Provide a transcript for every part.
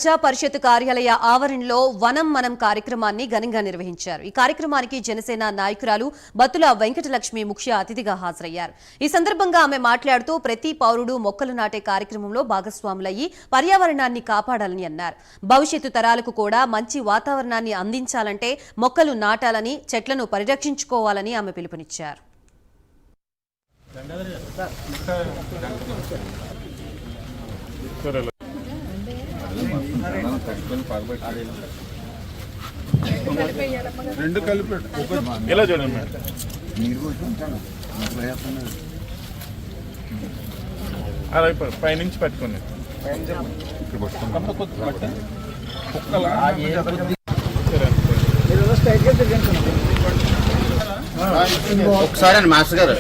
ప్రజా పరిషత్ కార్యాలయ ఆవరణలో వనం మనం కార్యక్రమాన్ని ఘనంగా నిర్వహించారు. ఈ కార్యక్రమానికి జనసేన నాయకురాలు బత్తుల వెంకటలక్ష్మి ముఖ్య అతిథిగా హాజరయ్యారు. ఈ సందర్భంగా ఆమె మాట్లాడుతూ ప్రతి పౌరుడు మొక్కలు నాటే కార్యక్రమంలో భాగస్వాములయ్యి పర్యావరణాన్ని కాపాడాలని అన్నారు. భవిష్యత్తు తరాలకు కూడా మంచి వాతావరణాన్ని అందించాలంటే మొక్కలు నాటాలని, చెట్లను పరిరక్షించుకోవాలని ఆమె పిలుపునిచ్చారు. రెండు కలిపి ఎలా చూడండి అలా పైనుంచి పట్టుకోండి. ఒకసారి అండి మాస్టర్ గారు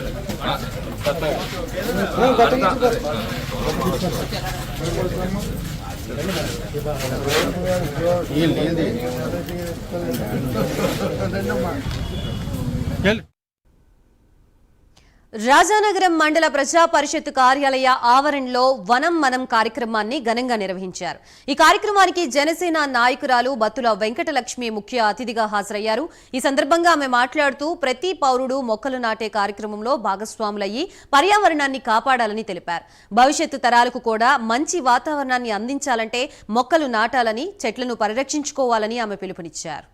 రాజానగరం మండల ప్రజా పరిషత్ కార్యాలయ ఆవరణలో వనం మనం కార్యక్రమాన్ని ఘనంగా నిర్వహించారు. ఈ కార్యక్రమానికి జనసేన నాయకురాలు బత్తుల వెంకటలక్ష్మి ముఖ్య అతిథిగా హాజరయ్యారు. ఈ సందర్భంగా ఆమె మాట్లాడుతూ ప్రతి పౌరుడు మొక్కలు నాటే కార్యక్రమంలో భాగస్వాములయ్యి పర్యావరణాన్ని కాపాడాలని తెలిపారు. భవిష్యత్తు తరాలకు కూడా మంచి వాతావరణాన్ని అందించాలంటే మొక్కలు నాటాలని, చెట్లను పరిరక్షించుకోవాలని ఆమె పిలుపునిచ్చారు.